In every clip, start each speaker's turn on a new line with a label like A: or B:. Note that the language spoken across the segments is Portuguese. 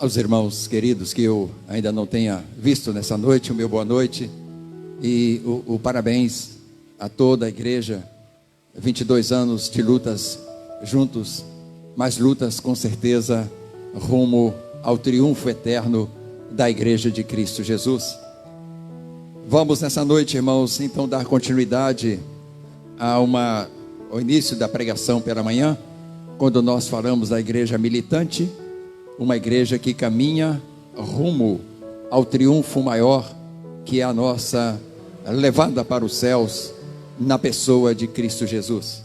A: Aos irmãos queridos que eu ainda não tenha visto nessa noite, o meu boa noite e o parabéns a toda a igreja. 22 anos de lutas juntos, mais lutas com certeza rumo ao triunfo eterno da igreja de Cristo Jesus. Vamos nessa noite, irmãos, então dar continuidade ao início da pregação pela manhã, quando nós falamos da igreja militante, uma igreja que caminha rumo ao triunfo maior, que é a nossa levada para os céus na pessoa de Cristo Jesus.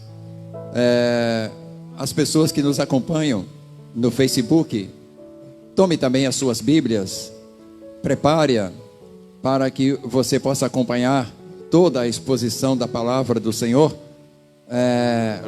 A: As pessoas que nos acompanham no Facebook, tome também as suas Bíblias, prepare-a para que você possa acompanhar toda a exposição da palavra do Senhor,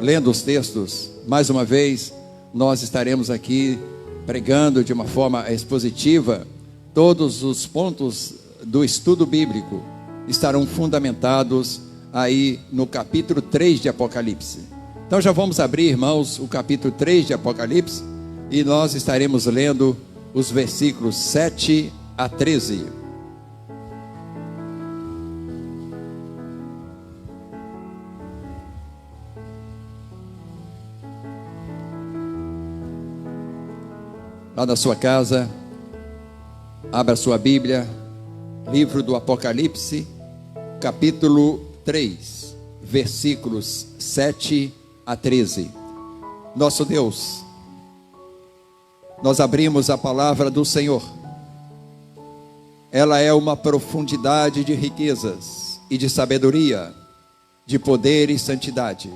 A: lendo os textos. Mais uma vez, nós estaremos aqui pregando de uma forma expositiva. Todos os pontos do estudo bíblico estarão fundamentados aí no capítulo 3 de Apocalipse. Então já vamos abrir, irmãos, o capítulo 3 de Apocalipse, e nós estaremos lendo os versículos 7 a 13. Lá na sua casa, abra sua Bíblia, livro do Apocalipse, capítulo 3, versículos 7 a 13. Nosso Deus, nós abrimos a palavra do Senhor. Ela é uma profundidade de riquezas e de sabedoria, de poder e santidade.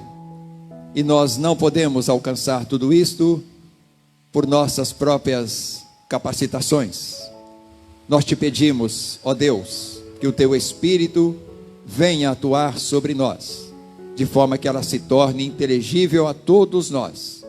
A: E nós não podemos alcançar tudo isto por nossas próprias capacitações. Nós te pedimos, ó Deus, que o teu Espírito venha atuar sobre nós, de forma que ela se torne inteligível a todos nós.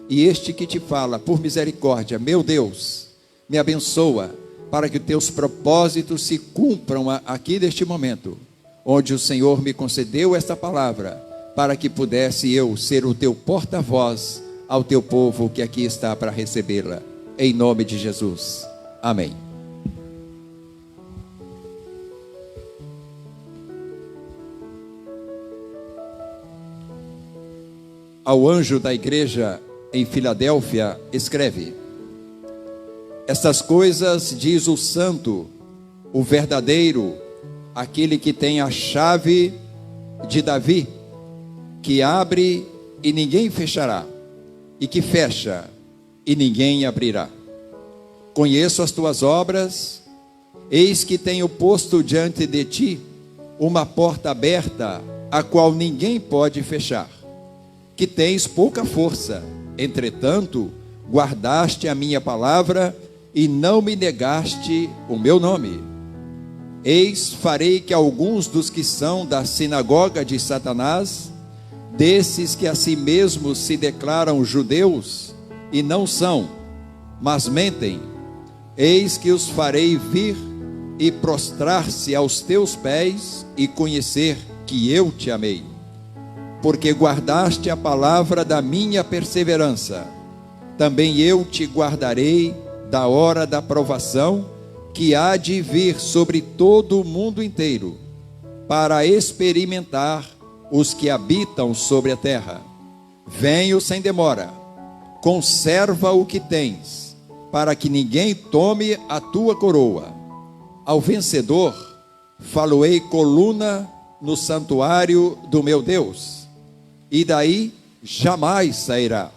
A: E este que te fala, por misericórdia, meu Deus, me abençoa, para que os teus propósitos se cumpram aqui neste momento, onde o Senhor me concedeu esta palavra, para que pudesse eu ser o teu porta-voz ao teu povo que aqui está para recebê-la, em nome de Jesus, amém. Ao anjo da igreja em Filadélfia escreve: estas coisas diz o santo, o verdadeiro, aquele que tem a chave de Davi, que abre e ninguém fechará, e que fecha e ninguém abrirá. Conheço as tuas obras, eis que tenho posto diante de ti uma porta aberta, a qual ninguém pode fechar. Que tens pouca força, entretanto, guardaste a minha palavra e não me negaste o meu nome. Eis, farei que alguns dos que são da sinagoga de Satanás, desses que a si mesmos se declaram judeus e não são, mas mentem, eis que os farei vir e prostrar-se aos teus pés e conhecer que eu te amei. Porque guardaste a palavra da minha perseverança, também eu te guardarei da hora da provação, que há de vir sobre todo o mundo inteiro, para experimentar os que habitam sobre a terra. Venho sem demora, conserva o que tens, para que ninguém tome a tua coroa. Ao vencedor, faloei coluna no santuário do meu Deus, e daí jamais sairá.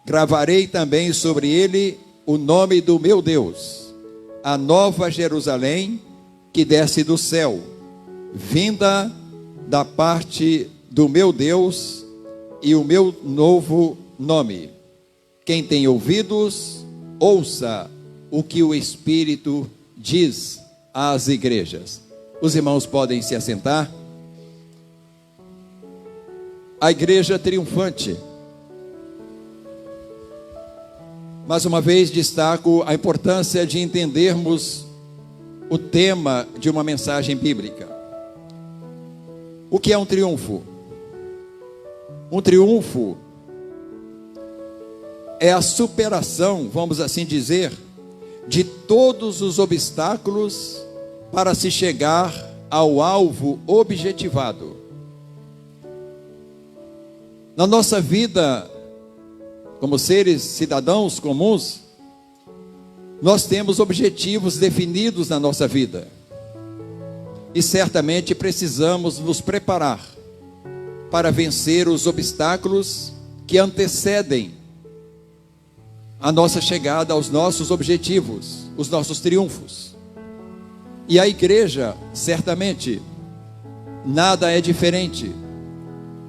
A: Gravarei também sobre ele o nome do meu Deus, a nova Jerusalém, que desce do céu, vinda da parte do meu Deus, e o meu novo nome. Quem tem ouvidos, ouça o que o Espírito diz às igrejas. Os irmãos podem se assentar. A igreja triunfante. Mais uma vez destaco a importância de entendermos o tema de uma mensagem bíblica. O que é um triunfo? Um triunfo é a superação, vamos assim dizer, de todos os obstáculos para se chegar ao alvo objetivado. Na nossa vida, como seres cidadãos comuns, nós temos objetivos definidos na nossa vida. E certamente precisamos nos preparar para vencer os obstáculos que antecedem a nossa chegada aos nossos objetivos, os nossos triunfos. E a igreja, certamente, nada é diferente.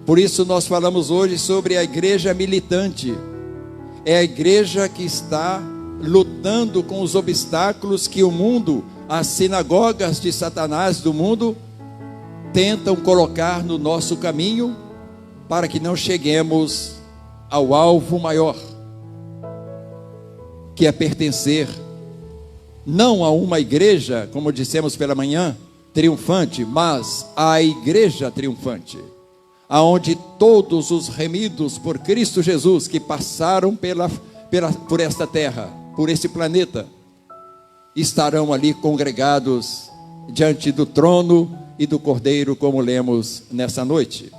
A: Por isso nós falamos hoje sobre a igreja militante. É a igreja que está lutando com os obstáculos que o mundo, as sinagogas de Satanás do mundo, tentam colocar no nosso caminho, para que não cheguemos ao alvo maior, que é pertencer não a uma igreja, como dissemos pela manhã, triunfante, mas à igreja triunfante, aonde todos os remidos por Cristo Jesus, que passaram por esta terra, por esse planeta, estarão ali congregados diante do trono e do Cordeiro, como lemos nessa noite.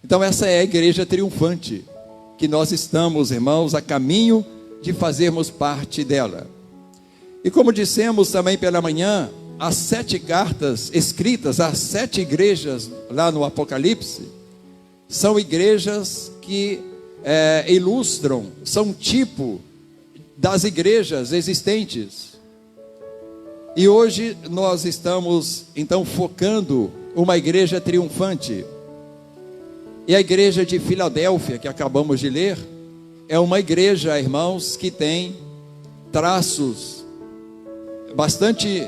A: Então essa é a igreja triunfante, que nós estamos, irmãos, a caminho de fazermos parte dela. E como dissemos também pela manhã, as 7 cartas escritas às 7 igrejas lá no Apocalipse, são igrejas que ilustram, são tipo das igrejas existentes. E hoje nós estamos então focando uma igreja triunfante. E a igreja de Filadélfia, que acabamos de ler, é uma igreja, irmãos, que tem traços bastante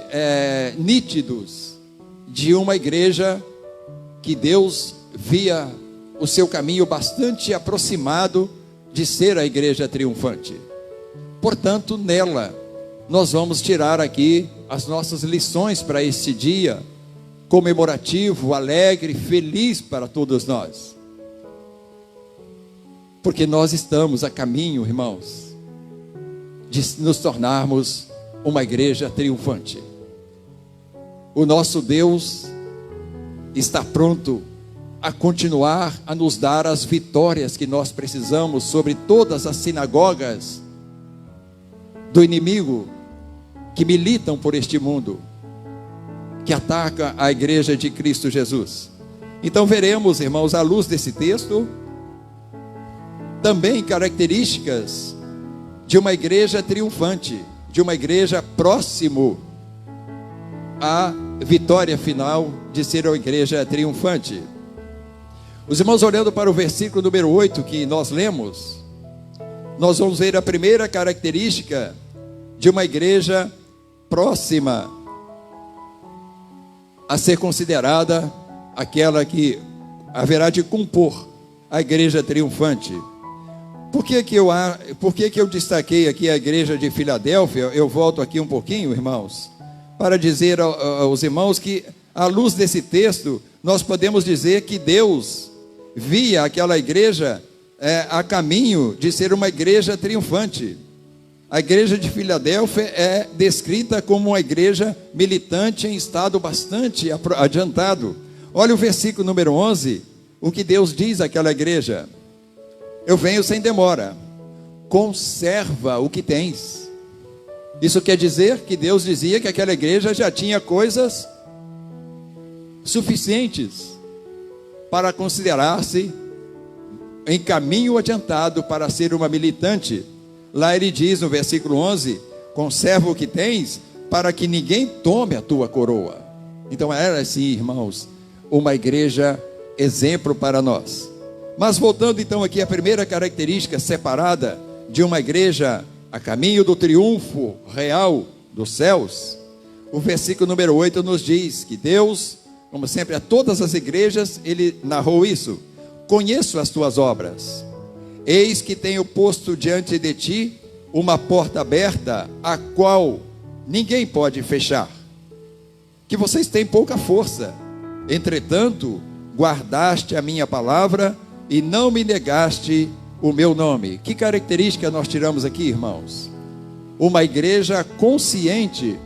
A: nítidos de uma igreja que Deus via o seu caminho bastante aproximado de ser a igreja triunfante. Portanto, nela, nós vamos tirar aqui as nossas lições para este dia comemorativo, alegre, feliz para todos nós. Porque nós estamos a caminho, irmãos, de nos tornarmos uma igreja triunfante. O nosso Deus está pronto a continuar a nos dar as vitórias que nós precisamos sobre todas as sinagogas do inimigo que militam por este mundo, que ataca a igreja de Cristo Jesus. Então veremos, irmãos, à luz desse texto, também características de uma igreja triunfante, de uma igreja próximo à vitória final de ser uma igreja triunfante. Os irmãos, olhando para o versículo número 8 que nós lemos, nós vamos ver a primeira característica de uma igreja próxima a ser considerada aquela que haverá de compor a igreja triunfante. Por que eu destaquei aqui a igreja de Filadélfia? Eu volto aqui um pouquinho, irmãos, para dizer aos irmãos que, à luz desse texto, nós podemos dizer que Deus via aquela igreja a caminho de ser uma igreja triunfante. A igreja de Filadélfia é descrita como uma igreja militante em estado bastante adiantado. Olha o versículo número 11, o que Deus diz àquela igreja: eu venho sem demora, conserva o que tens. Isso quer dizer que Deus dizia que aquela igreja já tinha coisas suficientes para considerar-se em caminho adiantado para ser uma militante. Lá ele diz no versículo 11, conserva o que tens, para que ninguém tome a tua coroa. Então era assim, irmãos, uma igreja exemplo para nós. Mas voltando então aqui à primeira característica separada de uma igreja a caminho do triunfo real dos céus, o versículo número 8 nos diz que Deus, como sempre a todas as igrejas, ele narrou isso: conheço as tuas obras, eis que tenho posto diante de ti uma porta aberta, a qual ninguém pode fechar, que vocês têm pouca força, entretanto guardaste a minha palavra e não me negaste o meu nome. Que característica nós tiramos aqui, irmãos? uma igreja consciente,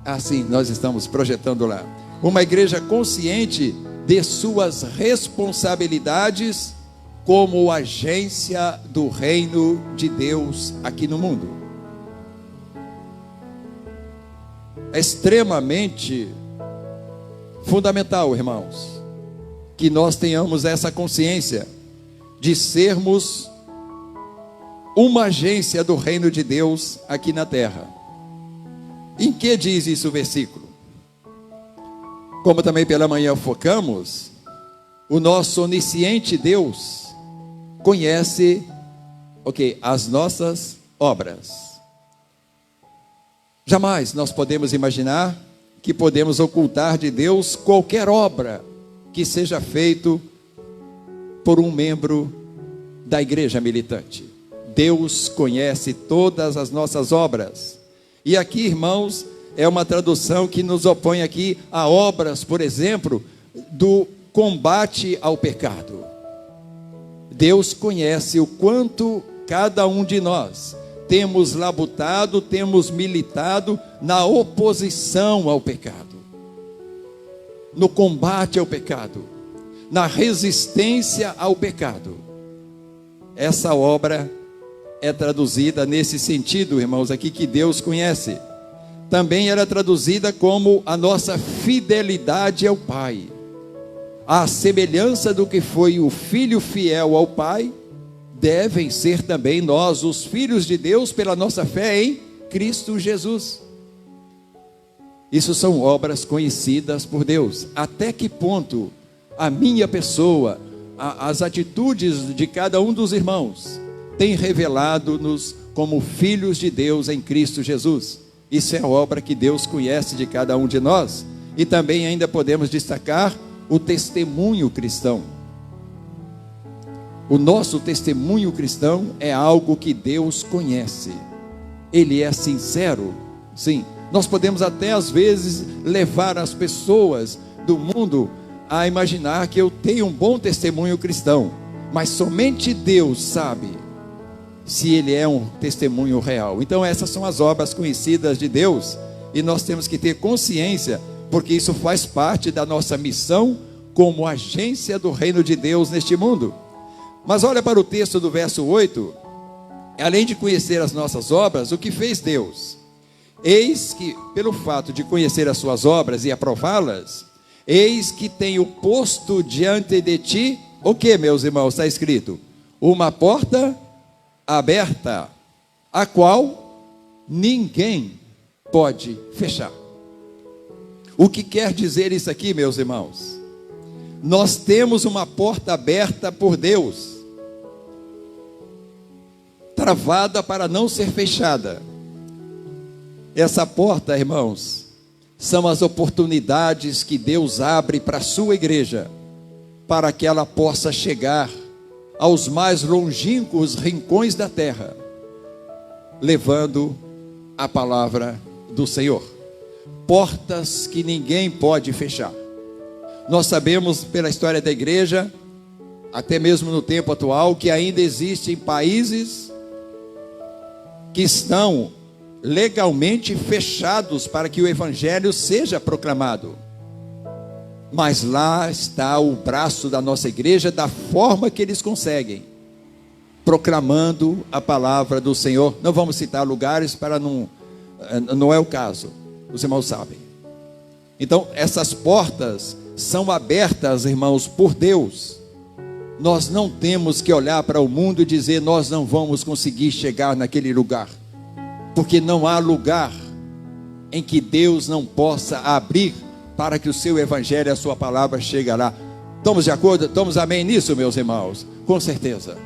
A: assim nós estamos projetando lá, uma igreja consciente de suas responsabilidades como agência do reino de Deus aqui no mundo. É extremamente fundamental, irmãos, que nós tenhamos essa consciência de sermos uma agência do reino de Deus aqui na terra. Em que diz isso o versículo? Como também pela manhã focamos, o nosso onisciente Deus conhece, as nossas obras. Jamais nós podemos imaginar que podemos ocultar de Deus qualquer obra que seja feito por um membro da igreja militante. Deus conhece todas as nossas obras. E aqui, irmãos, é uma tradução que nos opõe aqui a obras, por exemplo, do combate ao pecado. Deus conhece o quanto cada um de nós temos labutado, temos militado na oposição ao pecado, no combate ao pecado, na resistência ao pecado. Essa obra é traduzida nesse sentido, irmãos, aqui que Deus conhece. Também era traduzida como a nossa fidelidade ao Pai. A semelhança do que foi o filho fiel ao Pai, devem ser também nós, os filhos de Deus, pela nossa fé em Cristo Jesus. Isso são obras conhecidas por Deus. Até que ponto a minha pessoa, as atitudes de cada um dos irmãos, tem revelado-nos como filhos de Deus em Cristo Jesus. Isso é a obra que Deus conhece de cada um de nós. E também ainda podemos destacar o testemunho cristão. O nosso testemunho cristão é algo que Deus conhece. Ele é sincero. Sim, nós podemos até às vezes levar as pessoas do mundo a imaginar que eu tenho um bom testemunho cristão, mas somente Deus sabe se ele é um testemunho real. Então essas são as obras conhecidas de Deus, e nós temos que ter consciência, porque isso faz parte da nossa missão como agência do reino de Deus neste mundo. Mas olha para o texto do verso 8, além de conhecer as nossas obras, o que fez Deus? Eis que, pelo fato de conhecer as suas obras e aprová-las, eis que tenho posto diante de ti, o que, meus irmãos, está escrito? Uma porta aberta, a qual ninguém pode fechar. O que quer dizer isso aqui, meus irmãos? Nós temos uma porta aberta por Deus, travada para não ser fechada. Essa porta, irmãos, são as oportunidades que Deus abre para a sua igreja, para que ela possa chegar aos mais longínquos rincões da terra, levando a palavra do Senhor. Portas que ninguém pode fechar. Nós sabemos pela história da igreja, até mesmo no tempo atual, que ainda existem países que estão legalmente fechados para que o evangelho seja proclamado. Mas lá está o braço da nossa igreja, da forma que eles conseguem, proclamando a palavra do Senhor. Não vamos citar lugares para não é o caso, os irmãos sabem. Então essas portas são abertas, irmãos, por Deus. Nós não temos que olhar para o mundo e dizer nós não vamos conseguir chegar naquele lugar, porque não há lugar em que Deus não possa abrir para que o seu evangelho e a sua palavra chegue lá. Estamos de acordo? Estamos amém nisso, meus irmãos? Com certeza.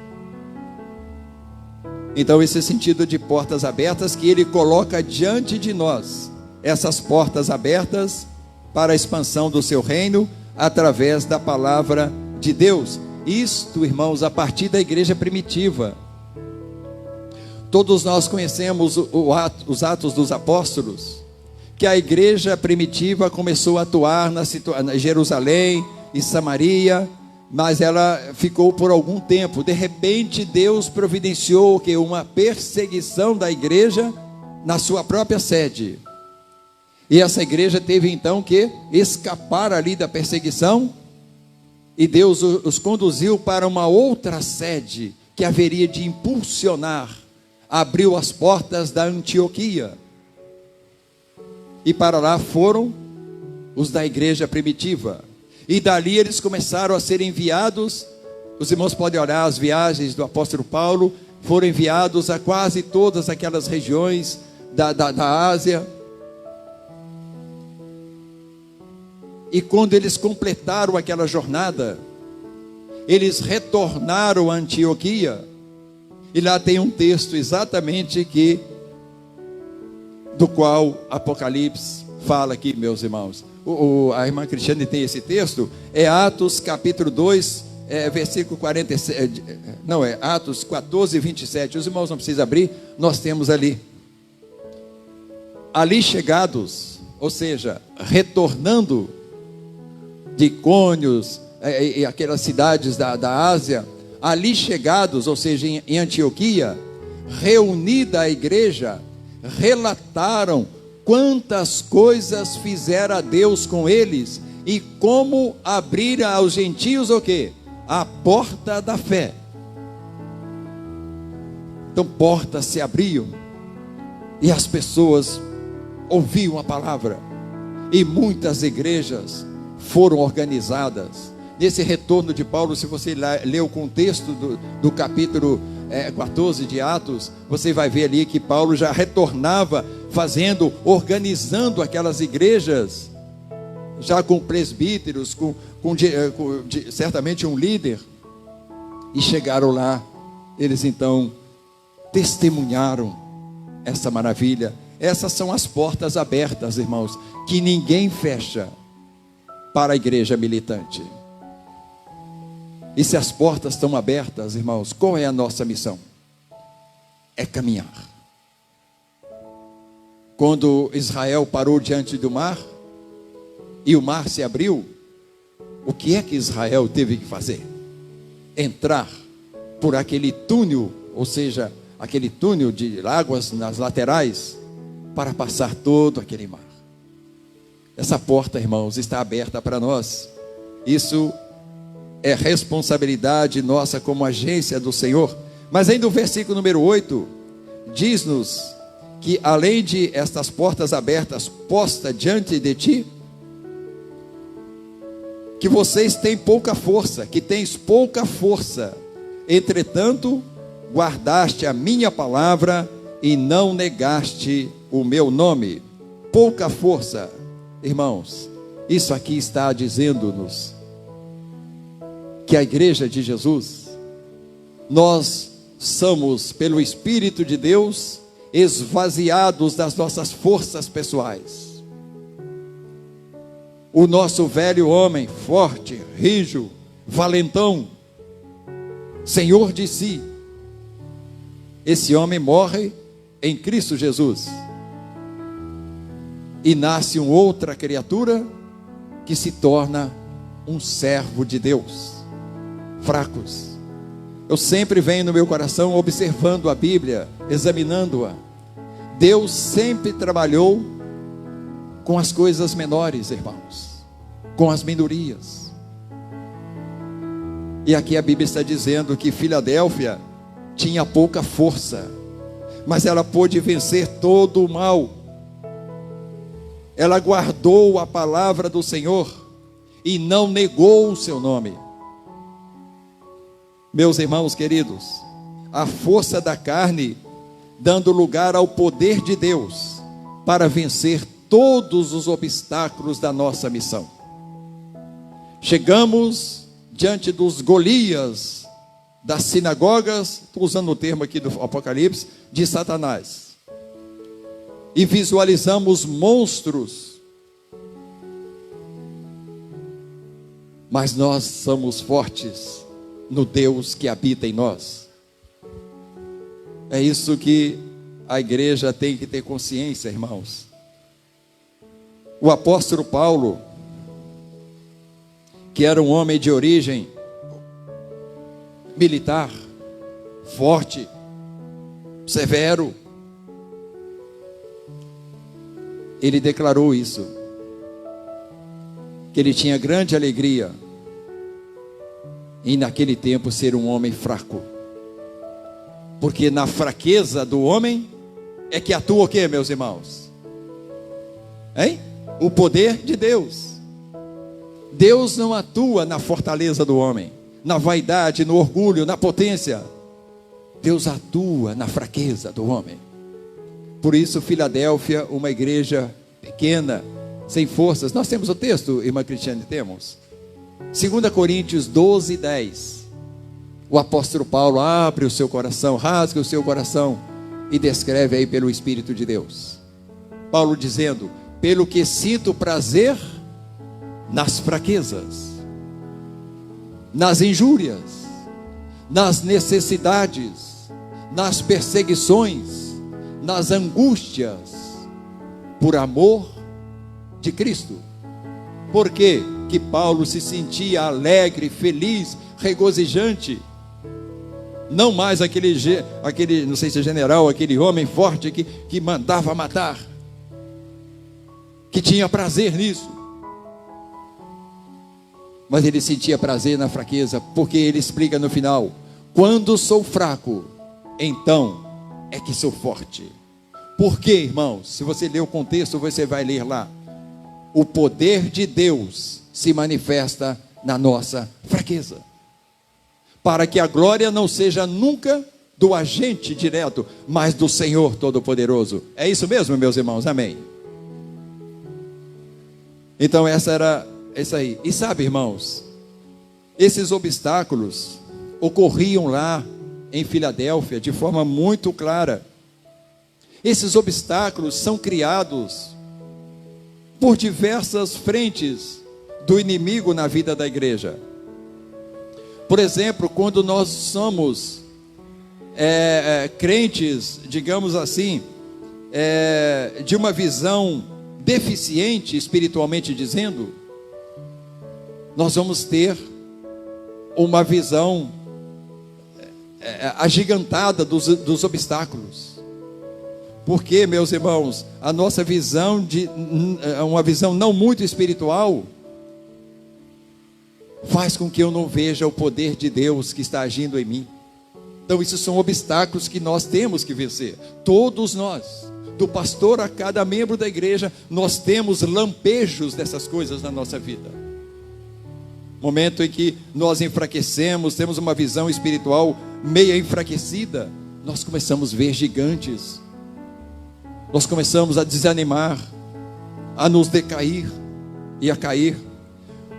A: Então esse sentido de portas abertas que ele coloca diante de nós, essas portas abertas para a expansão do seu reino através da palavra de Deus. Isto, irmãos, a partir da igreja primitiva. Todos nós conhecemos os Atos dos Apóstolos, que a igreja primitiva começou a atuar na Jerusalém e Samaria, mas ela ficou por algum tempo. De repente Deus providenciou que uma perseguição da igreja na sua própria sede. E essa igreja teve então que escapar ali da perseguição, e Deus os conduziu para uma outra sede que haveria de impulsionar. Abriu as portas da Antioquia, e para lá foram os da igreja primitiva, e dali eles começaram a ser enviados. Os irmãos podem olhar as viagens do apóstolo Paulo, foram enviados a quase todas aquelas regiões da Ásia. E quando eles completaram aquela jornada, eles retornaram a Antioquia, e lá tem um texto exatamente do qual Apocalipse fala aqui, meus irmãos. A irmã Cristiane tem esse texto, é Atos capítulo 2, versículo 47, não, é Atos 14, 27, os irmãos não precisam abrir, nós temos ali. Ali chegados, ou seja, retornando de Icônios e aquelas cidades da Ásia, ali chegados, ou seja, em Antioquia, reunida a igreja, relataram quantas coisas fizera Deus com eles e como abrira aos gentios o quê? A porta da fé. Então portas se abriam e as pessoas ouviam a palavra, e muitas igrejas foram organizadas. Nesse retorno de Paulo, se você ler o contexto do capítulo 14 de Atos, você vai ver ali que Paulo já retornava organizando aquelas igrejas, já com presbíteros, certamente um líder, e chegaram lá. Eles então testemunharam essa maravilha. Essas são as portas abertas, irmãos, que ninguém fecha para a igreja militante. E se as portas estão abertas, irmãos, qual é a nossa missão? É caminhar. Quando Israel parou diante do mar, e o mar se abriu, o que é que Israel teve que fazer? Entrar por aquele túnel, ou seja, aquele túnel de águas nas laterais, para passar todo aquele mar. Essa porta, irmãos, está aberta para nós. Isso é responsabilidade nossa como agência do Senhor. Mas ainda o versículo número 8 diz-nos que além de estas portas abertas postas diante de ti, que vocês têm pouca força, que tens pouca força, entretanto guardaste a minha palavra e não negaste o meu nome. Pouca força, irmãos, isso aqui está dizendo-nos que a igreja de Jesus, nós somos, pelo Espírito de Deus, esvaziados das nossas forças pessoais. O nosso velho homem, forte, rijo, valentão, senhor de si, esse homem morre em Cristo Jesus, e nasce uma outra criatura que se torna um servo de Deus. Fracos. Eu sempre venho no meu coração observando a Bíblia, examinando-a. Deus sempre trabalhou com as coisas menores, irmãos, com as minorias. E aqui a Bíblia está dizendo que Filadélfia tinha pouca força, mas ela pôde vencer todo o mal. Ela guardou a palavra do Senhor e não negou o seu nome. Meus irmãos queridos, a força da carne dando lugar ao poder de Deus para vencer todos os obstáculos da nossa missão. Chegamos diante dos Golias das sinagogas, estou usando o termo aqui do Apocalipse, de Satanás, e visualizamos monstros, mas nós somos fortes no Deus que habita em nós. É isso que a igreja tem que ter consciência, irmãos. O apóstolo Paulo, que era um homem de origem militar, forte, severo, ele declarou isso, que ele tinha grande alegria em naquele tempo ser um homem fraco, porque na fraqueza do homem é que atua o que, meus irmãos? Hein? O poder de Deus. Deus não atua na fortaleza do homem, na vaidade, no orgulho, na potência. Deus atua na fraqueza do homem. Por isso, Filadélfia, uma igreja pequena, sem forças. Nós temos o texto, irmã Cristiane, temos. 2 Coríntios 12, 10. O apóstolo Paulo abre o seu coração, rasga o seu coração e descreve aí pelo Espírito de Deus. Paulo dizendo: pelo que sinto prazer nas fraquezas, nas injúrias, nas necessidades, nas perseguições, nas angústias, por amor de Cristo. Por quê que Paulo se sentia alegre, feliz, regozijante? Não mais aquele, não sei se é general, aquele homem forte que mandava matar, que tinha prazer nisso. Mas ele sentia prazer na fraqueza, porque ele explica no final: quando sou fraco, então é que sou forte. Por quê, irmãos? Se você ler o contexto, você vai ler lá. O poder de Deus se manifesta na nossa fraqueza, para que a glória não seja nunca do agente direto, mas do Senhor Todo-Poderoso. É isso mesmo, meus irmãos? Amém. Então essa era isso aí. E sabe, irmãos, esses obstáculos ocorriam lá em Filadélfia de forma muito clara. Esses obstáculos são criados por diversas frentes do inimigo na vida da igreja. Por exemplo, quando nós somos crentes, digamos assim, de uma visão deficiente espiritualmente dizendo, nós vamos ter uma visão agigantada dos obstáculos. Porque, meus irmãos, a nossa visão uma visão não muito espiritual faz com que eu não veja o poder de Deus que está agindo em mim. Então isso são obstáculos que nós temos que vencer. Todos nós, do pastor a cada membro da igreja, nós temos lampejos dessas coisas na nossa vida. Momento em que nós enfraquecemos, temos uma visão espiritual meia enfraquecida, nós começamos a ver gigantes. Nós começamos a desanimar, a nos decair e a cair.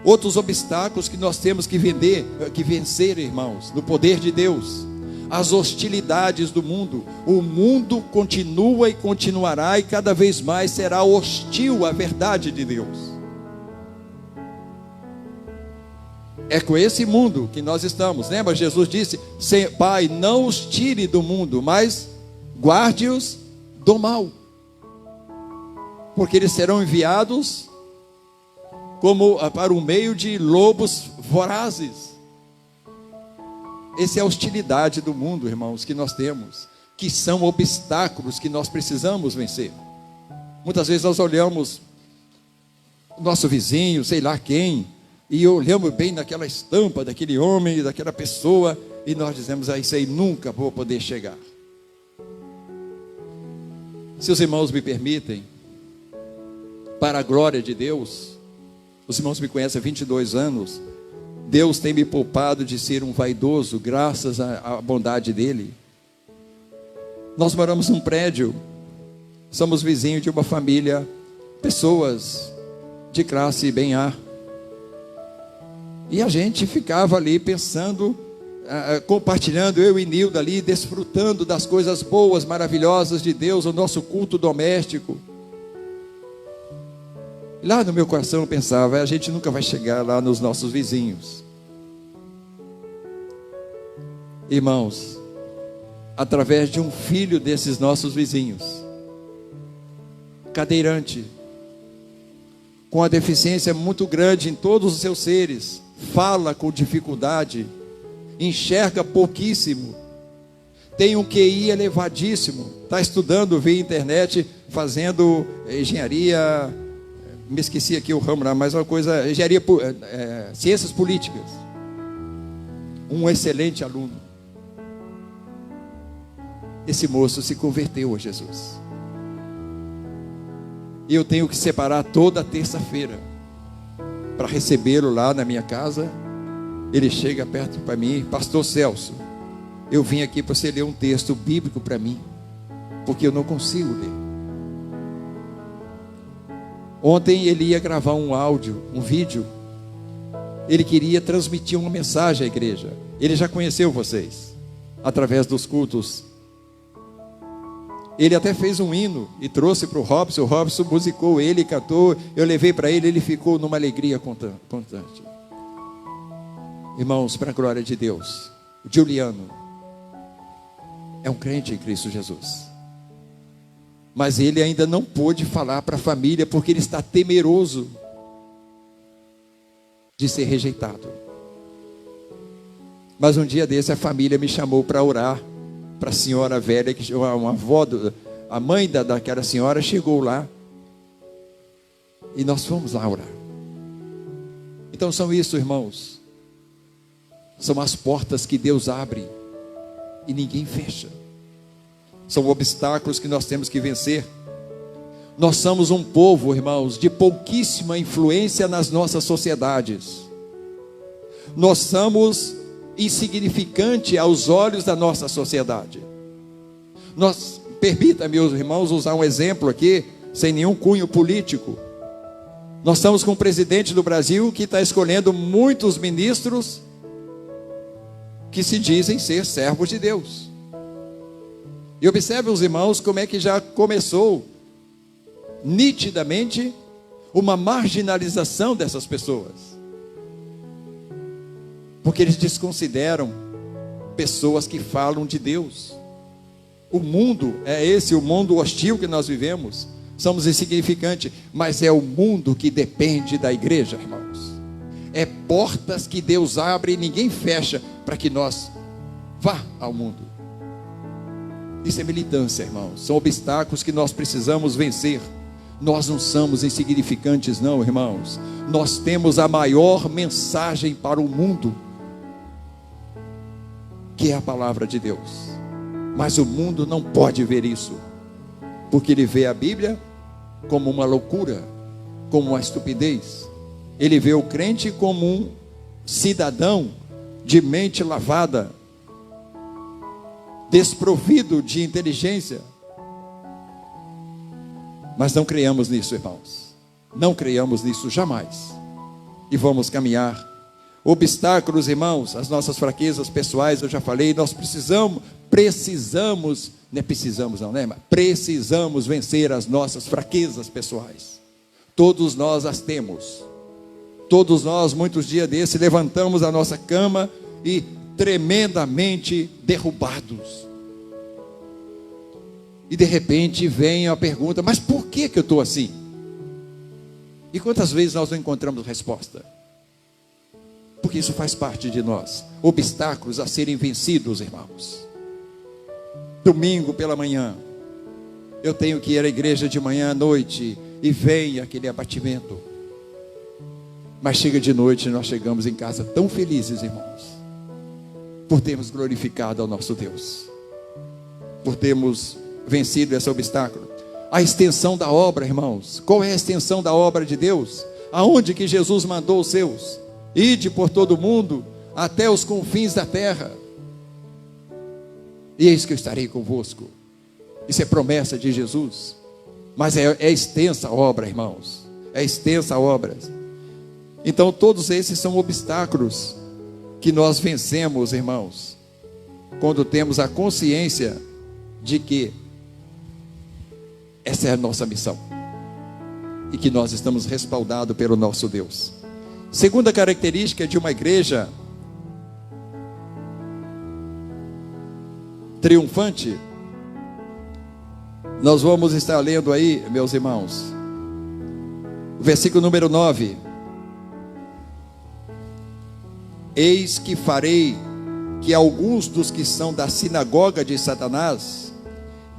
A: Outros obstáculos que nós temos que vencer, irmãos, no poder de Deus. As hostilidades do mundo. O mundo continua e continuará e cada vez mais será hostil à verdade de Deus. É com esse mundo que nós estamos. Lembra? Jesus disse: Pai, não os tire do mundo, mas guarde-os do mal. Porque eles serão enviados como para o meio de lobos vorazes. Essa é a hostilidade do mundo, irmãos, que nós temos, que são obstáculos que nós precisamos vencer. Muitas vezes nós olhamos o nosso vizinho, sei lá quem, e olhamos bem naquela estampa daquele homem, daquela pessoa, e nós dizemos: isso aí nunca vou poder chegar. Se os irmãos me permitem, para a glória de Deus, os irmãos me conhecem há 22 anos, Deus tem me poupado de ser um vaidoso, graças à bondade dEle. Nós moramos num prédio, somos vizinhos de uma família, pessoas de classe bem A, e a gente ficava ali pensando, compartilhando, eu e Nilda ali, desfrutando das coisas boas, maravilhosas de Deus, o nosso culto doméstico. Lá no meu coração eu pensava: a gente nunca vai chegar lá nos nossos vizinhos. Irmãos, através de um filho desses nossos vizinhos, cadeirante, com a deficiência muito grande em todos os seus seres, fala com dificuldade, enxerga pouquíssimo, tem um QI elevadíssimo, está estudando via internet fazendo engenharia, me esqueci aqui o ramo lá, mas uma coisa, engenharia, ciências políticas. Um excelente aluno. Esse moço se converteu a Jesus. E eu tenho que separar toda terça-feira para recebê-lo lá na minha casa. Ele chega perto para mim: pastor Celso, eu vim aqui para você ler um texto bíblico para mim, porque eu não consigo ler. Ontem ele ia gravar um áudio, um vídeo. Ele queria transmitir uma mensagem à igreja. Ele já conheceu vocês através dos cultos. Ele até fez um hino e trouxe para o Robson. O Robson musicou, ele cantou. Eu levei para ele, ele ficou numa alegria constante. Irmãos, para a glória de Deus, o Juliano é um crente em Cristo Jesus. Mas ele ainda não pôde falar para a família, porque ele está temeroso de ser rejeitado. Mas um dia desse a família me chamou para orar para a senhora velha, que uma avó, a mãe daquela senhora chegou lá, e nós fomos lá orar. Então são isso, irmãos, são as portas que Deus abre e ninguém fecha. São obstáculos que nós temos que vencer. Nós somos um povo, irmãos, de pouquíssima influência nas nossas sociedades. Nós somos insignificante aos olhos da nossa sociedade. Permita, meus irmãos, usar um exemplo aqui, sem nenhum cunho político. Nós estamos com um presidente do Brasil que está escolhendo muitos ministros que se dizem ser servos de Deus. E observe, os irmãos, como é que já começou nitidamente uma marginalização dessas pessoas, porque eles desconsideram pessoas que falam de Deus. O mundo é esse, o mundo hostil que nós vivemos. Somos insignificantes, mas é o mundo que depende da igreja, irmãos. É portas que Deus abre e ninguém fecha para que nós vá ao mundo. Isso é militância, irmãos. São obstáculos que nós precisamos vencer. Nós não somos insignificantes, não, irmãos. Nós temos a maior mensagem para o mundo, que é a palavra de Deus. Mas o mundo não pode ver isso, porque ele vê a Bíblia como uma loucura, como uma estupidez. Ele vê o crente como um cidadão de mente lavada, desprovido de inteligência. Mas não creiamos nisso, irmãos. Não creiamos nisso jamais. E vamos caminhar. Obstáculos, irmãos, as nossas fraquezas pessoais, eu já falei, nós precisamos vencer as nossas fraquezas pessoais. Todos nós as temos. Todos nós, muitos dias desses, levantamos a nossa cama e tremendamente derrubados. E de repente vem a pergunta: mas por que eu estou assim? E quantas vezes nós não encontramos resposta? Porque isso faz parte de nós. Obstáculos a serem vencidos, irmãos. Domingo pela manhã, eu tenho que ir à igreja de manhã à noite, e vem aquele abatimento. Mas chega de noite e nós chegamos em casa tão felizes, irmãos, por termos glorificado ao nosso Deus, por termos vencido esse obstáculo. A extensão da obra, irmãos. Qual é a extensão da obra de Deus? Aonde que Jesus mandou os seus? Ide por todo o mundo, até os confins da terra. E eis que eu estarei convosco. Isso é promessa de Jesus. Mas é extensa a obra, irmãos. É extensa a obra. Então todos esses são obstáculos que nós vencemos, irmãos, quando temos a consciência de que essa é a nossa missão e que nós estamos respaldados pelo nosso Deus. Segunda característica de uma igreja triunfante, nós vamos estar lendo aí, meus irmãos, o versículo número 9. Eis que farei que alguns dos que são da sinagoga de Satanás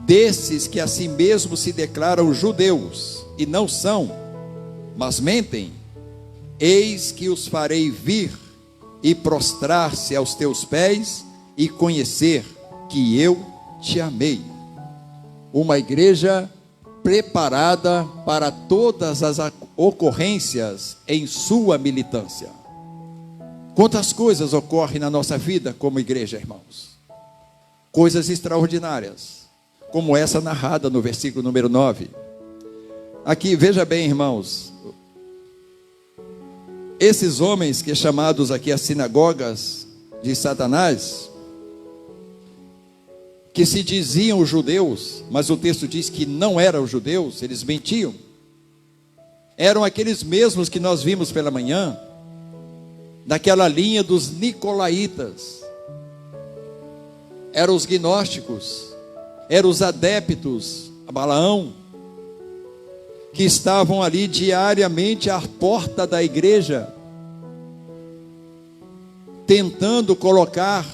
A: desses que a si mesmos se declaram judeus e não são, mas mentem, eis que os farei vir e prostrar-se aos teus pés e conhecer que eu te amei. Uma igreja preparada para todas as ocorrências em sua militância. Quantas coisas ocorrem na nossa vida como igreja, irmãos? Coisas extraordinárias, como essa narrada no versículo número 9. Aqui, veja bem, irmãos, esses homens que chamados aqui as sinagogas de Satanás, que se diziam judeus, mas o texto diz que não eram judeus, eles mentiam. Eram aqueles mesmos que nós vimos pela manhã, daquela linha dos nicolaítas. Eram os gnósticos, eram os adeptos a Balaão, que estavam ali diariamente à porta da igreja, tentando colocar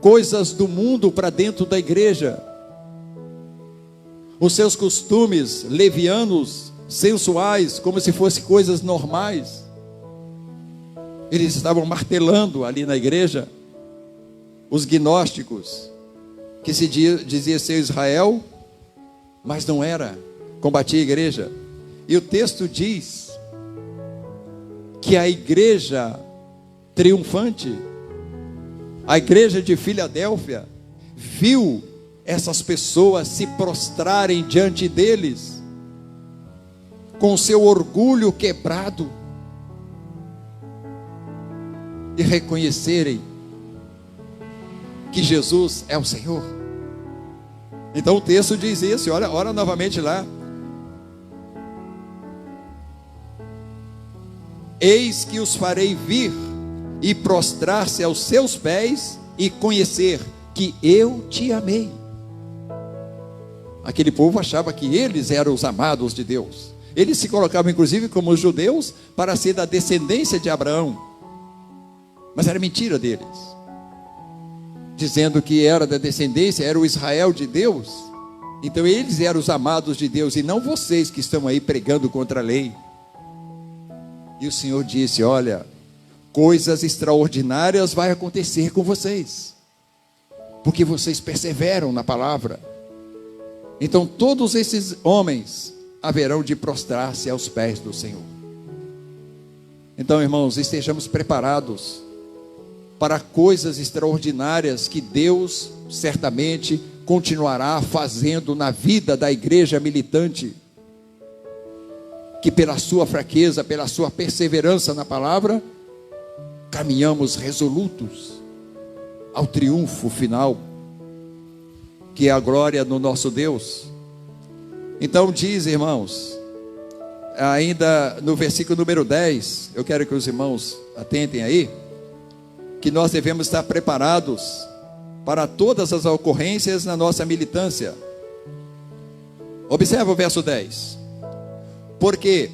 A: coisas do mundo para dentro da igreja. Os seus costumes levianos, sensuais, como se fossem coisas normais. Eles estavam martelando ali na igreja. Os gnósticos, que se dizia ser Israel, mas não era, combatia a igreja. E o texto diz que a igreja triunfante, a igreja de Filadélfia, viu essas pessoas se prostrarem diante deles, com seu orgulho quebrado, e reconhecerem que Jesus é o Senhor. Então o texto diz isso, olha novamente lá. Eis que os farei vir e prostrar-se aos seus pés e conhecer que eu te amei. Aquele povo achava que eles eram os amados de Deus. Eles se colocavam inclusive como judeus para ser da descendência de Abraão. Mas era mentira deles, dizendo que era da descendência, era o Israel de Deus. Então eles eram os amados de Deus, e não vocês que estão aí pregando contra a lei. E o Senhor disse: olha, coisas extraordinárias vai acontecer com vocês, porque vocês perseveram na palavra. Então todos esses homens haverão de prostrar-se aos pés do Senhor. Então, irmãos, estejamos preparados para coisas extraordinárias que Deus certamente continuará fazendo na vida da igreja militante, que pela sua fraqueza, pela sua perseverança na palavra, caminhamos resolutos ao triunfo final, que é a glória do nosso Deus. Então diz, irmãos, ainda no versículo número 10, eu quero que os irmãos atentem aí, que nós devemos estar preparados para todas as ocorrências na nossa militância. Observa o verso 10. Porque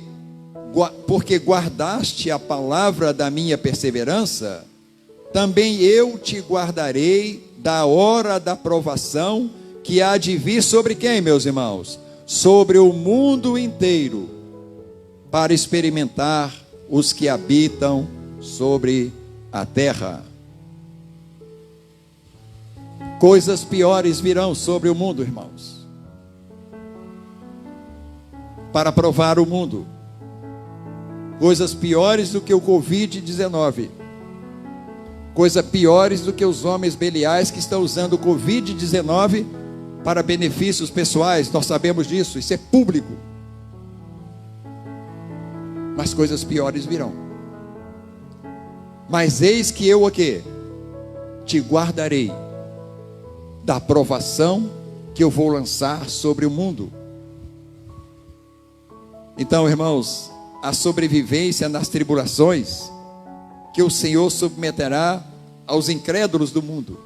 A: guardaste a palavra da minha perseverança, também eu te guardarei da hora da provação que há de vir sobre quem, meus irmãos? Sobre o mundo inteiro, para experimentar os que habitam sobre a terra. Coisas piores virão sobre o mundo, irmãos, para provar o mundo. Coisas piores do que o Covid-19. Coisas piores do que os homens beliais que estão usando o Covid-19 para benefícios pessoais. Nós sabemos disso, isso é público. Mas coisas piores virão. Mas eis que eu o quê? Te guardarei da provação que eu vou lançar sobre o mundo. Então, irmãos, a sobrevivência nas tribulações que o Senhor submeterá aos incrédulos do mundo,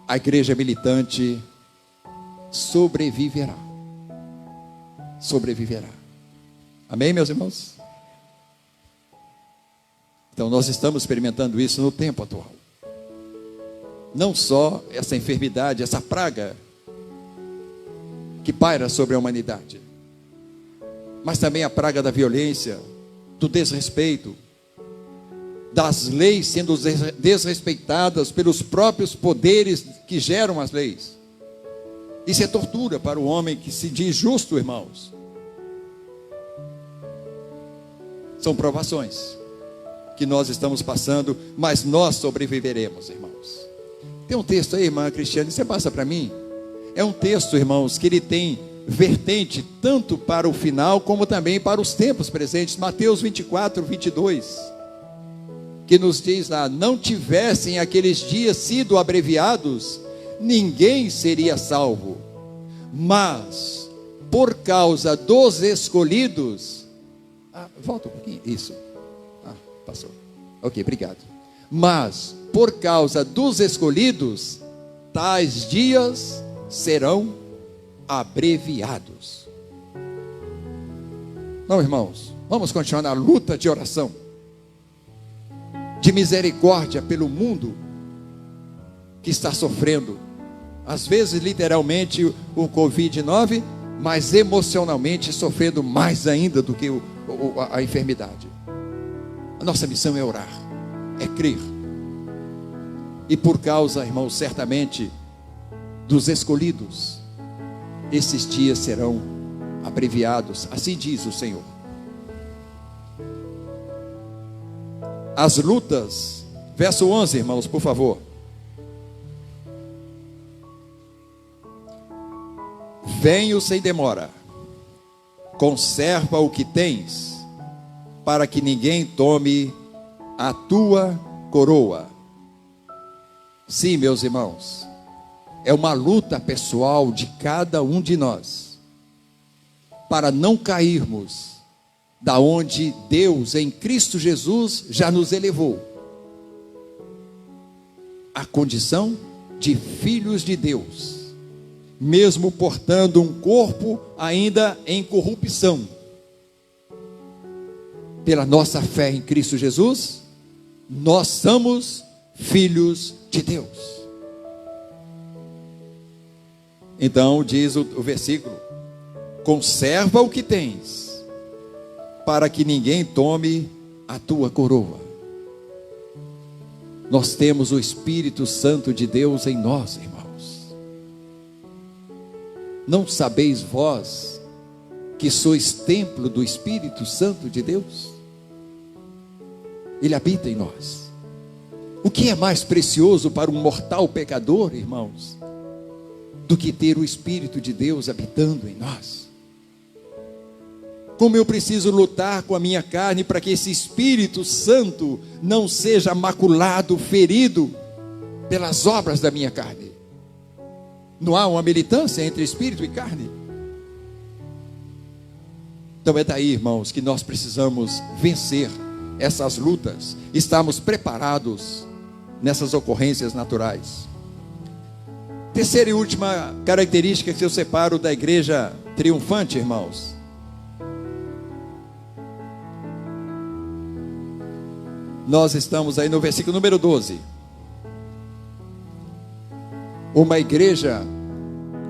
A: a igreja militante sobreviverá. Sobreviverá. Amém, meus irmãos? Então nós estamos experimentando isso no tempo atual. não só essa enfermidade, essa praga que paira sobre a humanidade, mas também a praga da violência, do desrespeito, das leis sendo desrespeitadas pelos próprios poderes que geram as leis. Isso é tortura para o homem que se diz justo, irmãos. São provações que nós estamos passando, mas nós sobreviveremos, irmãos. Tem um texto aí, irmã Cristiane, você passa para mim? É um texto, irmãos, que ele tem vertente tanto para o final, como também para os tempos presentes. Mateus 24, 22, que nos diz lá: não tivessem aqueles dias sido abreviados, ninguém seria salvo, mas por causa dos escolhidos, volta um pouquinho, isso, passou, ok, obrigado. Mas por causa dos escolhidos, tais dias serão abreviados. Não, irmãos, vamos continuar na luta de oração, de misericórdia pelo mundo que está sofrendo, às vezes literalmente o Covid-19, mas emocionalmente sofrendo mais ainda do que a enfermidade. A nossa missão é orar, é crer. E por causa, irmãos, certamente dos escolhidos, esses dias serão abreviados, assim diz o Senhor. As lutas, verso 11, irmãos, por favor. Venho sem demora, conserva o que tens, para que ninguém tome a tua coroa. Sim, meus irmãos, é uma luta pessoal de cada um de nós, para não cairmos da onde Deus em Cristo Jesus já nos elevou, a condição de filhos de Deus, mesmo portando um corpo ainda em corrupção. Pela nossa fé em Cristo Jesus, nós somos filhos de Deus. Então diz o versículo: conserva o que tens, para que ninguém tome a tua coroa. Nós temos o Espírito Santo de Deus em nós, irmãos. Não sabeis vós que sois templo do Espírito Santo de Deus? Ele habita em nós. O que é mais precioso para um mortal pecador, irmãos, do que ter o Espírito de Deus habitando em nós? Como eu preciso lutar com a minha carne para que esse Espírito Santo não seja maculado, ferido pelas obras da minha carne. Não há uma militância entre Espírito e carne? Então é daí, irmãos, que nós precisamos vencer essas lutas, estarmos preparados nessas ocorrências naturais. Terceira e última característica que eu separo da igreja triunfante, irmãos. Nós estamos aí no versículo número 12. Uma igreja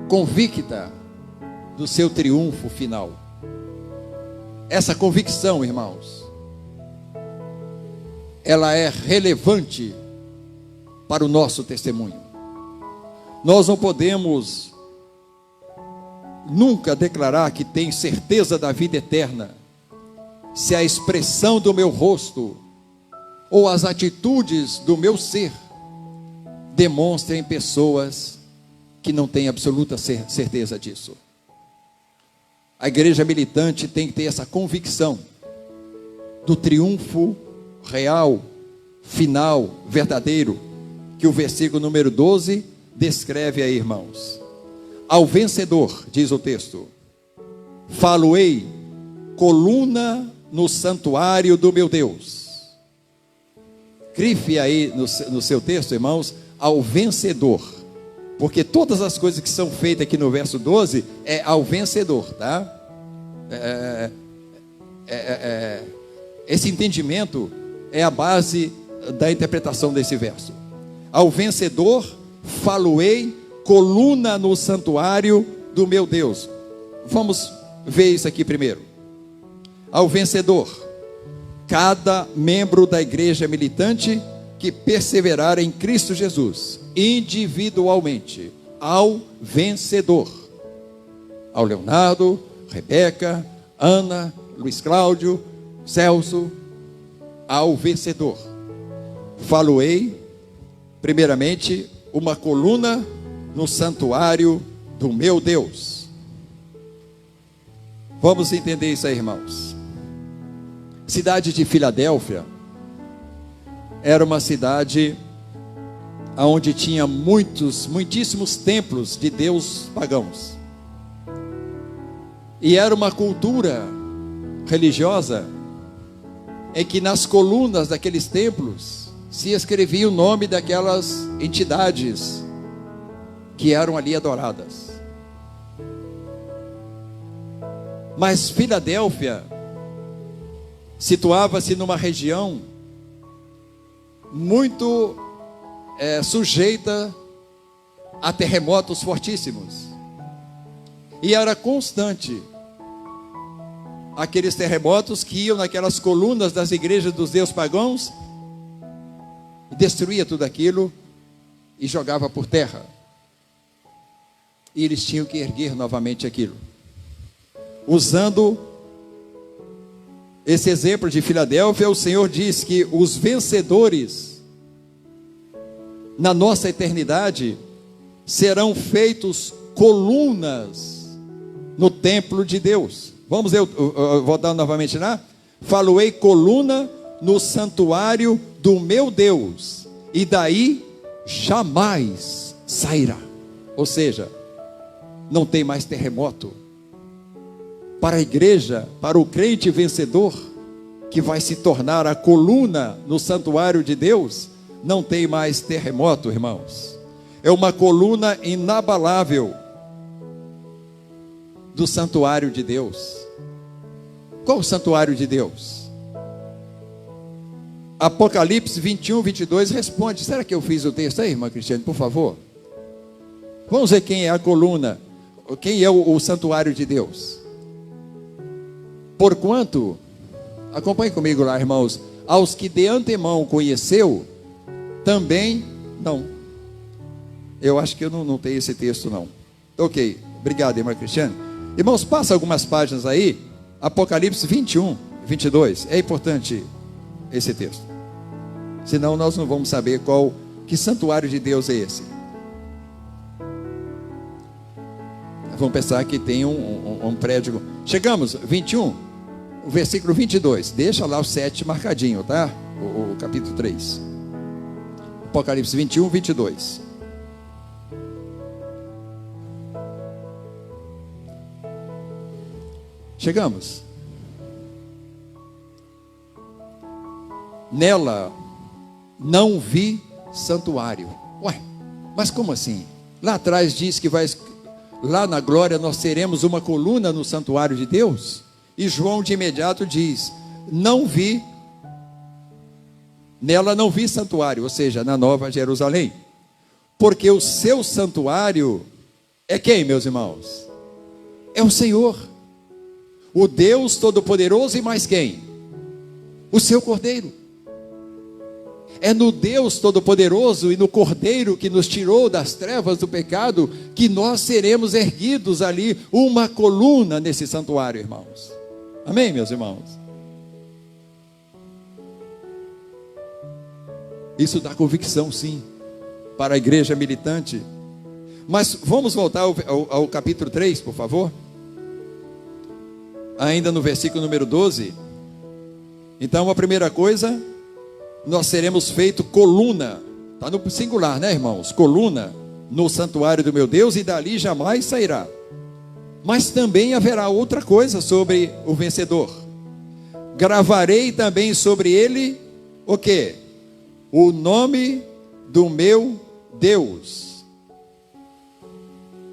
A: convicta do seu triunfo final. Essa convicção, irmãos, ela é relevante para o nosso testemunho. Nós não podemos nunca declarar que tem certeza da vida eterna se a expressão do meu rosto ou as atitudes do meu ser demonstrem pessoas que não têm absoluta certeza disso. A igreja militante tem que ter essa convicção do triunfo real, final, verdadeiro, que o versículo número 12 descreve aí, irmãos. Ao vencedor, diz o texto, falo-ei coluna no santuário do meu Deus. Grife aí no seu texto, irmãos, ao vencedor, porque todas as coisas que são feitas aqui no verso 12 é ao vencedor, tá? Esse entendimento é a base da interpretação desse verso. Ao vencedor faloei coluna no santuário do meu Deus. Vamos ver isso aqui primeiro. Ao vencedor, cada membro da igreja militante que perseverar em Cristo Jesus, individualmente, ao vencedor. Ao Leonardo, Rebeca, Ana, Luiz Cláudio, Celso, ao vencedor. Faloei, primeiramente, uma coluna no santuário do meu Deus. Vamos entender isso aí, irmãos. Cidade de Filadélfia era uma cidade onde tinha muitíssimos templos de deus pagãos. E era uma cultura religiosa em que nas colunas daqueles templos se escrevia o nome daquelas entidades que eram ali adoradas. Mas Filadélfia situava-se numa região muito sujeita a terremotos fortíssimos. E era constante aqueles terremotos que iam naquelas colunas das igrejas dos deuses pagãos, destruía tudo aquilo e jogava por terra. E eles tinham que erguer novamente aquilo. Usando esse exemplo de Filadélfia, o Senhor diz que os vencedores na nossa eternidade serão feitos colunas no templo de Deus. Vamos, eu vou dar novamente lá. Faloei coluna no santuário do meu Deus, e daí jamais sairá. Ou seja, não tem mais terremoto. Para a igreja, para o crente vencedor, que vai se tornar a coluna no santuário de Deus, não tem mais terremoto, irmãos. É uma coluna inabalável do santuário de Deus. Qual o santuário de Deus? Apocalipse 21, 22 responde. Será que eu fiz o texto aí, irmã Cristiane, por favor? Vamos ver quem é a coluna, quem é o santuário de Deus. Porquanto, acompanhe comigo lá, irmãos, aos que de antemão conheceu, também, não, eu acho que eu não tenho esse texto não. Ok, obrigado, irmã Cristiane. Irmãos, passa algumas páginas aí, Apocalipse 21, 22, é importante esse texto, senão nós não vamos saber que santuário de Deus é esse. Vamos pensar que tem um prédio. Chegamos, 21, o versículo 22, deixa lá o 7 marcadinho, tá? O capítulo 3, Apocalipse 21, 22. Chegamos. Nela não vi santuário. Ué, mas como assim? Lá atrás diz que lá na glória nós teremos uma coluna no santuário de Deus. E João de imediato diz: não vi, nela não vi santuário, ou seja, na Nova Jerusalém. Porque o seu santuário é quem, meus irmãos? É o Senhor, o Deus Todo-Poderoso, e mais quem? O seu Cordeiro. É no Deus Todo-Poderoso e no Cordeiro que nos tirou das trevas do pecado que nós seremos erguidos ali, uma coluna nesse santuário, irmãos. Amém, meus irmãos? Isso dá convicção, sim, para a igreja militante. Mas vamos voltar ao capítulo 3, por favor. Ainda no versículo número 12. Então, a primeira coisa, nós seremos feito coluna, está no singular, né, irmãos? Coluna no santuário do meu Deus, e dali jamais sairá. Mas também haverá outra coisa sobre o vencedor. Gravarei também sobre ele o quê? O nome do meu Deus.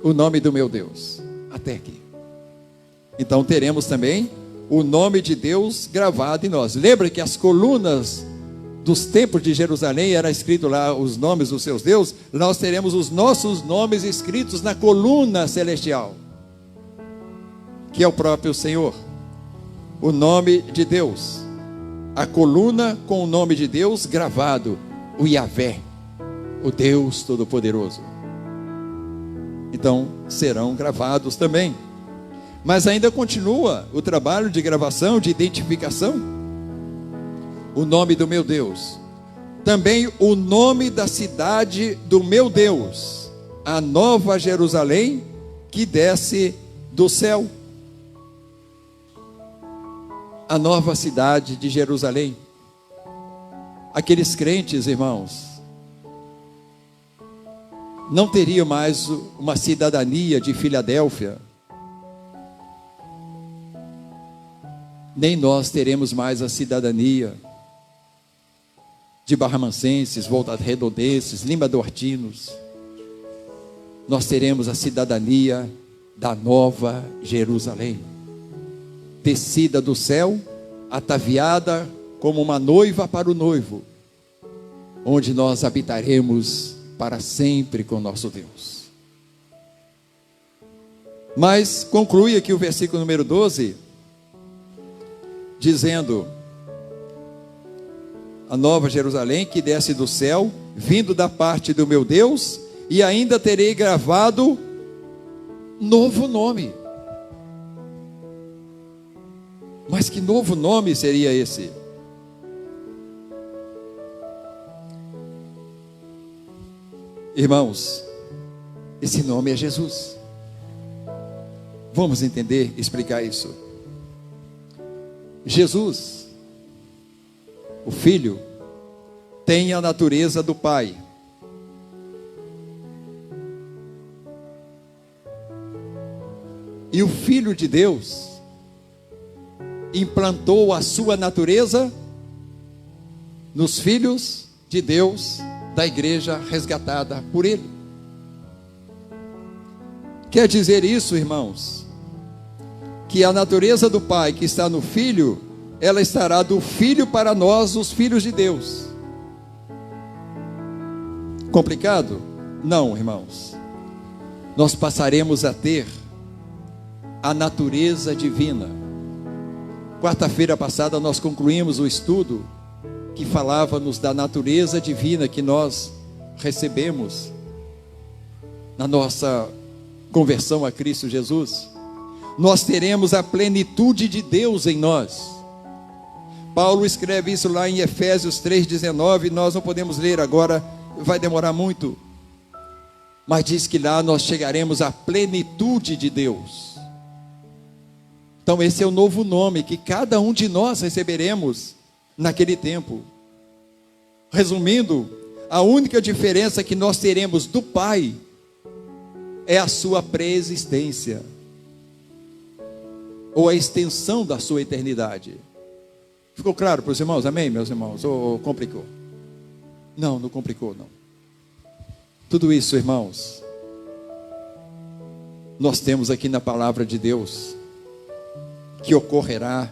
A: O nome do meu Deus. Até aqui. Então teremos também o nome de Deus gravado em nós. Lembra que as colunas dos templos de Jerusalém era escrito lá os nomes dos seus deuses, nós teremos os nossos nomes escritos na coluna celestial, que é o próprio Senhor, o nome de Deus, a coluna com o nome de Deus gravado, o Yahvé, o Deus Todo-Poderoso. Então serão gravados também. Mas ainda continua o trabalho de gravação, de identificação. O nome do meu Deus, também o nome da cidade do meu Deus, a nova Jerusalém que desce do céu. A nova cidade de Jerusalém. Aqueles crentes, irmãos, não teriam mais uma cidadania de Filadélfia, nem nós teremos mais a cidadania de barramancenses, volta-redondenses, lima-dortinos. Nós teremos a cidadania da nova Jerusalém, descida do céu, ataviada como uma noiva para o noivo, onde nós habitaremos para sempre com nosso Deus. Mas conclui aqui o versículo número 12, dizendo: a nova Jerusalém que desce do céu, vindo da parte do meu Deus, e ainda terei gravado novo nome. Mas que novo nome seria esse? Irmãos, esse nome é Jesus. Vamos entender, explicar isso. Jesus, o Filho, tem a natureza do Pai. E o Filho de Deus implantou a sua natureza nos filhos de Deus, da igreja resgatada por Ele. Quer dizer isso, irmãos, que a natureza do Pai que está no Filho, ela estará do Filho para nós, os filhos de Deus. Complicado? Não, irmãos. Nós passaremos a ter a natureza divina. Quarta-feira passada nós concluímos o estudo que falava-nos da natureza divina que nós recebemos na nossa conversão a Cristo Jesus. Nós teremos a plenitude de Deus em nós. Paulo escreve isso lá em Efésios 3,19, nós não podemos ler agora, vai demorar muito, mas diz que lá nós chegaremos à plenitude de Deus. Então esse é o novo nome que cada um de nós receberemos naquele tempo. Resumindo, a única diferença que nós teremos do Pai é a sua preexistência, ou a extensão da sua eternidade. Ficou claro para os irmãos? Amém, meus irmãos? Ou complicou? Não, não complicou, não. Tudo isso, irmãos, nós temos aqui na palavra de Deus, que ocorrerá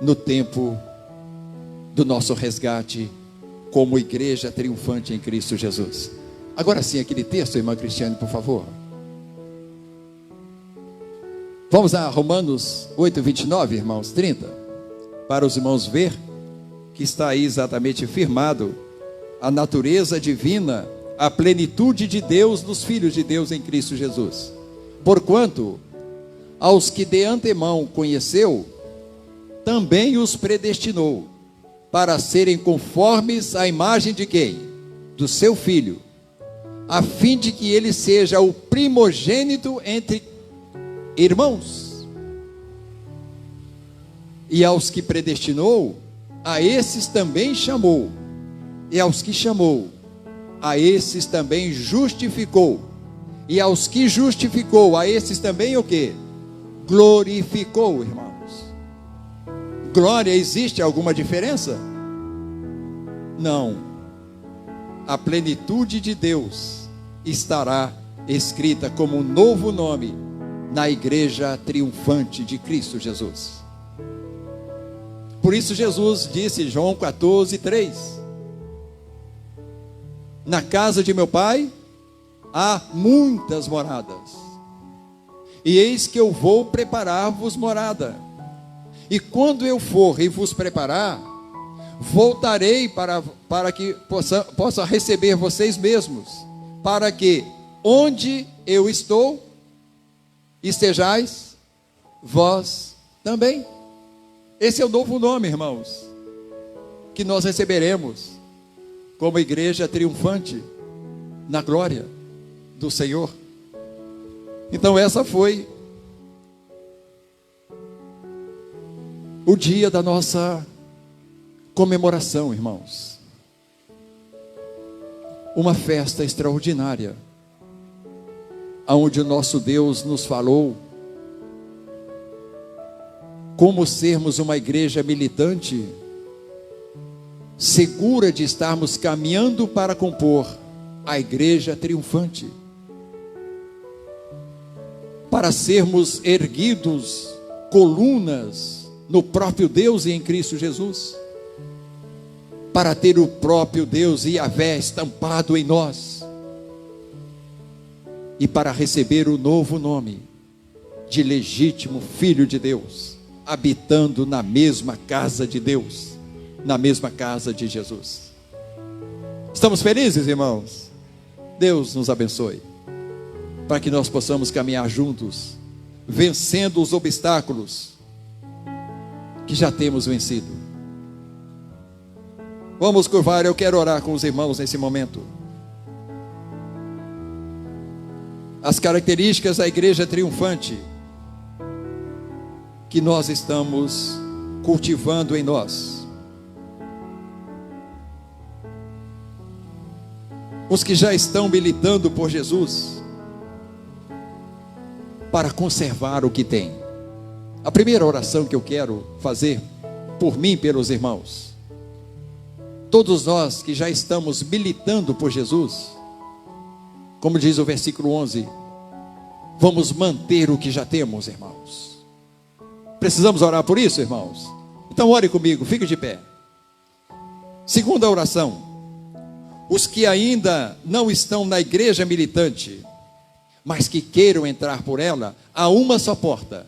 A: no tempo do nosso resgate como igreja triunfante em Cristo Jesus. Agora sim, aquele texto, irmã Cristiane, por favor. Vamos a Romanos 8:29, irmãos, 30, para os irmãos ver que está aí exatamente firmado a natureza divina, a plenitude de Deus nos filhos de Deus em Cristo Jesus. Porquanto aos que de antemão conheceu, também os predestinou, para serem conformes à imagem de quem? Do seu Filho, a fim de que ele seja o primogênito entre irmãos. E aos que predestinou, a esses também chamou, e aos que chamou, a esses também justificou, e aos que justificou, a esses também o quê? Glorificou, irmãos. Glória, existe alguma diferença? Não. A plenitude de Deus estará escrita como um novo nome na igreja triunfante de Cristo Jesus. Por isso Jesus disse, João 14:3, na casa de meu pai há muitas moradas, e eis que eu vou preparar-vos morada, e quando eu for e vos preparar, voltarei para que possa receber vocês mesmos, para que onde eu estou, estejais vós também. Esse é o novo nome, irmãos, que nós receberemos como igreja triunfante na glória do Senhor. Então essa foi o dia da nossa comemoração, irmãos. Uma festa extraordinária, onde o nosso Deus nos falou como sermos uma igreja militante, segura de estarmos caminhando para compor a igreja triunfante, para sermos erguidos colunas no próprio Deus e em Cristo Jesus, para ter o próprio Deus Yahvé estampado em nós, e para receber o novo nome de legítimo Filho de Deus, habitando na mesma casa de Deus, na mesma casa de Jesus. Estamos felizes, irmãos? Deus nos abençoe, para que nós possamos caminhar juntos, vencendo os obstáculos que já temos vencido. Vamos curvar, eu quero orar com os irmãos nesse momento. As características da igreja triunfante que nós estamos cultivando em nós. Os que já estão militando por Jesus, para conservar o que tem. A primeira oração que eu quero fazer por mim e pelos irmãos, todos nós que já estamos militando por Jesus, como diz o versículo 11, vamos manter o que já temos, irmãos. Precisamos orar por isso, irmãos? Então ore comigo, fique de pé. Segunda oração: os que ainda não estão na igreja militante, mas que queiram entrar por ela, há uma só porta,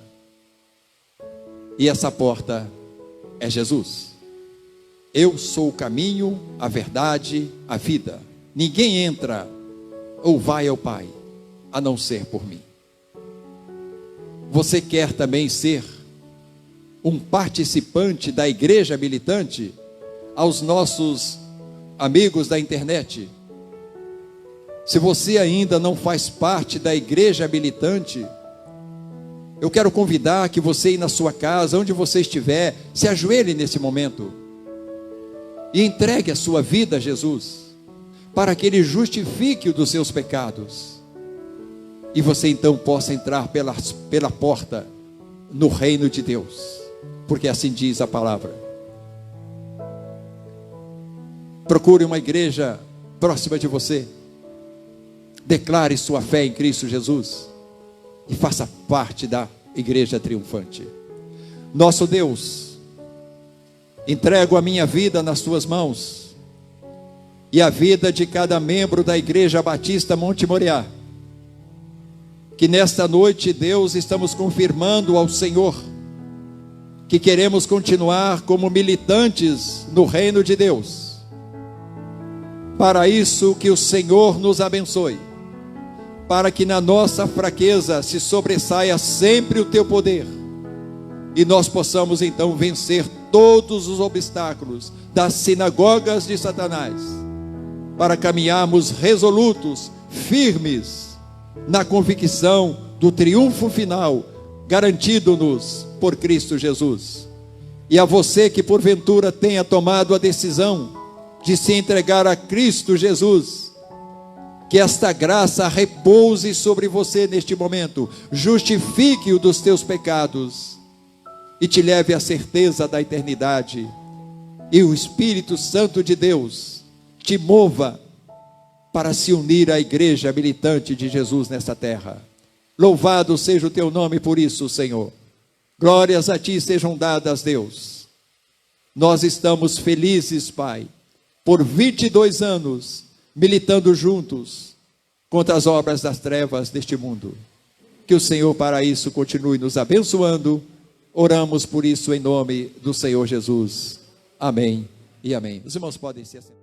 A: e essa porta é Jesus. Eu sou o caminho, a verdade, a vida. Ninguém entra ou vai ao Pai a não ser por mim. Você quer também ser um participante da igreja militante? Aos nossos amigos da internet, se você ainda não faz parte da igreja militante, eu quero convidar que você aí na sua casa, onde você estiver, se ajoelhe nesse momento e entregue a sua vida a Jesus, para que Ele justifique-o dos seus pecados, e você então possa entrar pela porta no reino de Deus, porque assim diz a palavra. Procure uma igreja próxima de você, declare sua fé em Cristo Jesus e faça parte da igreja triunfante. Nosso Deus, entrego a minha vida nas tuas mãos e a vida de cada membro da Igreja Batista Monte Moriá, que nesta noite, Deus, estamos confirmando ao Senhor que queremos continuar como militantes no reino de Deus. Para isso, que o Senhor nos abençoe, para que na nossa fraqueza se sobressaia sempre o teu poder, e nós possamos então vencer todos os obstáculos das sinagogas de Satanás, para caminharmos resolutos, firmes, na convicção do triunfo final, garantido-nos por Cristo Jesus. E a você que porventura tenha tomado a decisão de se entregar a Cristo Jesus, que esta graça repouse sobre você neste momento, justifique-o dos teus pecados e te leve à certeza da eternidade, e o Espírito Santo de Deus te mova para se unir à igreja militante de Jesus nesta terra. Louvado seja o teu nome por isso, Senhor. Glórias a ti sejam dadas, Deus. Nós estamos felizes, Pai, por 22 anos militando juntos contra as obras das trevas deste mundo. Que o Senhor para isso continue nos abençoando. Oramos por isso em nome do Senhor Jesus. Amém e amém. Os irmãos podem se assentar.